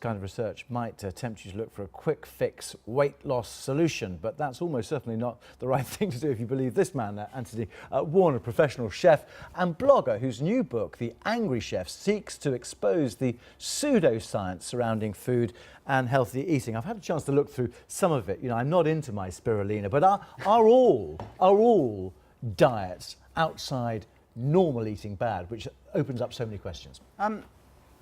kind of research might tempt you to look for a quick fix weight loss solution, but that's almost certainly not the right thing to do if you believe this man, Anthony Warner, professional chef and blogger whose new book, The Angry Chef, seeks to expose the pseudoscience surrounding food and healthy eating. I've had a chance to look through some of it. You know, I'm not into my spirulina, but are all diets outside normal eating bad, which opens up so many questions?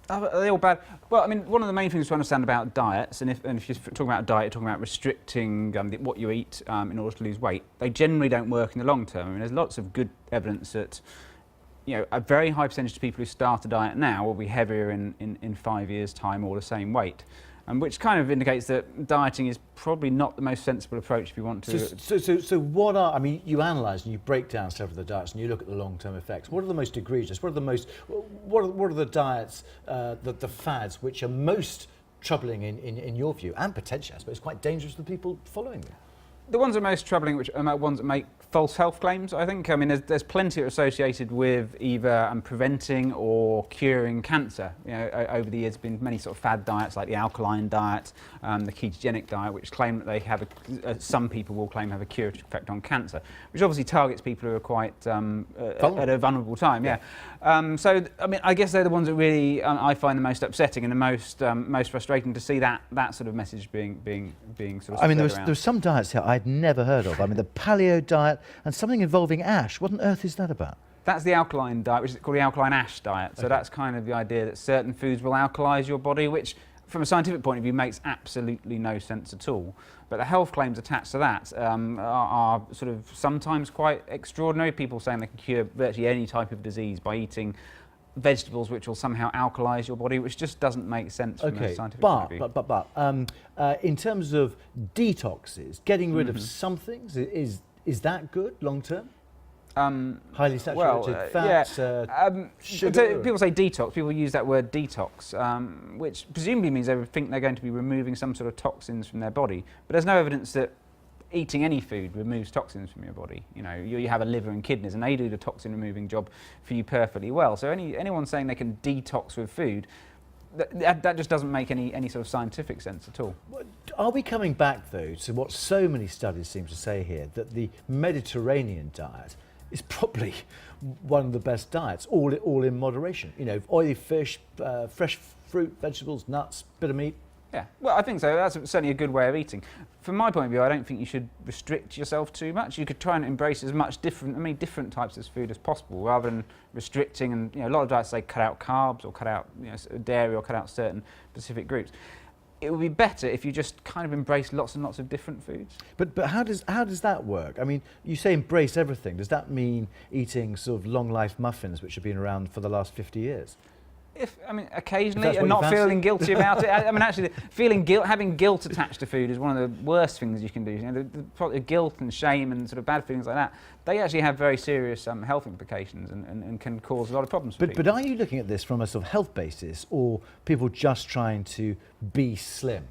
Are they all bad? Well, I mean, one of the main things to understand about diets, and if you're talking about a diet, you're talking about restricting what you eat in order to lose weight, they generally don't work in the long term. I mean, there's lots of good evidence that, you know, a very high percentage of people who start a diet now will be heavier in 5 years' time or the same weight. Which kind of indicates that dieting is probably not the most sensible approach if you want to... So what are, I mean, you analyse and you break down several of the diets and you look at the long-term effects. What are the most egregious? What are the diets, the fads which are most troubling in your view, and potentially, I suppose, quite dangerous for people following them? The ones that are most troubling, which are ones that make false health claims, I think. I mean, there's plenty that are associated with either preventing or curing cancer. You know, over the years, been many sort of fad diets like the Alkaline diet, the ketogenic diet, which claim that they have some people will claim have a curative effect on cancer, which obviously targets people who are quite at a vulnerable time. Yeah. So, I mean, I guess they're the ones that really I find the most upsetting and the most frustrating to see that sort of message being sort of. I mean, there's some diets here I'd never heard of. I mean, the paleo diet and something involving ash. What on earth is that about? That's the alkaline diet, which is called the alkaline ash diet. So that's kind of the idea that certain foods will alkalise your body, which from a scientific point of view makes absolutely no sense at all. But the health claims attached to that are sort of sometimes quite extraordinary. People saying they can cure virtually any type of disease by eating vegetables which will somehow alkalise your body, which just doesn't make sense from a scientific point of view. But in terms of detoxes, getting rid of some things, is that good long term? Highly saturated fats, sugar. People say detox. People use that word detox, which presumably means they think they're going to be removing some sort of toxins from their body. But there's no evidence that eating any food removes toxins from your body. You know, you have a liver and kidneys, and they do the toxin removing job for you perfectly well. So anyone saying they can detox with food, that just doesn't make any sort of scientific sense at all. Are we coming back though to what so many studies seem to say here, that the Mediterranean diet is probably one of the best diets, all in moderation? You know, oily fish, fresh fruit, vegetables, nuts, bit of meat. Yeah, well, I think so. That's certainly a good way of eating. From my point of view, I don't think you should restrict yourself too much. You could try and embrace as much different types of food as possible, rather than restricting. And you know, a lot of diets say cut out carbs or cut out dairy or cut out certain specific groups. It would be better if you just kind of embrace lots and lots of different foods. But how does that work? I mean, you say embrace everything. Does that mean eating sort of long life muffins, which have been around for the last 50 years? Occasionally, and not feeling guilty about it. I mean, actually, having guilt attached to food is one of the worst things you can do. You know, the guilt and shame and sort of bad feelings like that, they actually have very serious health implications and can cause a lot of problems for people. But are you looking at this from a sort of health basis, or people just trying to be slim?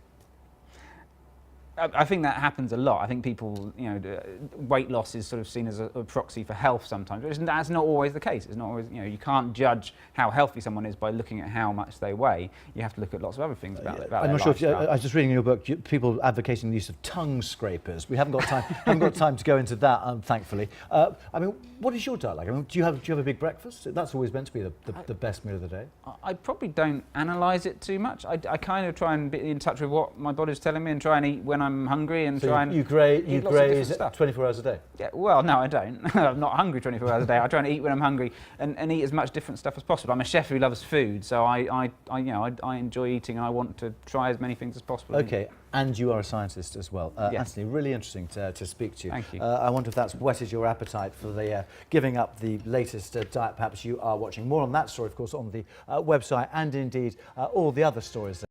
I think that happens a lot. I think people, you know, weight loss is sort of seen as a proxy for health sometimes. That's not always the case. It's not always, you know, you can't judge how healthy someone is by looking at how much they weigh. You have to look at lots of other things about it. I'm not sure if I was just reading in your book, people advocating the use of tongue scrapers. We haven't got time. haven't got time to go into that, thankfully. I mean, what is your diet like? I mean, do you have a big breakfast? That's always meant to be the best meal of the day. I probably don't analyse it too much. I kind of try and be in touch with what my body's telling me and try and eat when I'm hungry and try and you graze 24 hours a day? Yeah, well, no, I don't. I'm not hungry 24 hours a day. I try and eat when I'm hungry and eat as much different stuff as possible. I'm a chef who loves food, so I enjoy eating and I want to try as many things as possible. Okay, and you are a scientist as well. Yes. Anthony, really interesting to speak to you. Thank you. I wonder if that's whetted your appetite for the giving up the latest diet perhaps you are watching. More on that story, of course, on the website, and indeed all the other stories.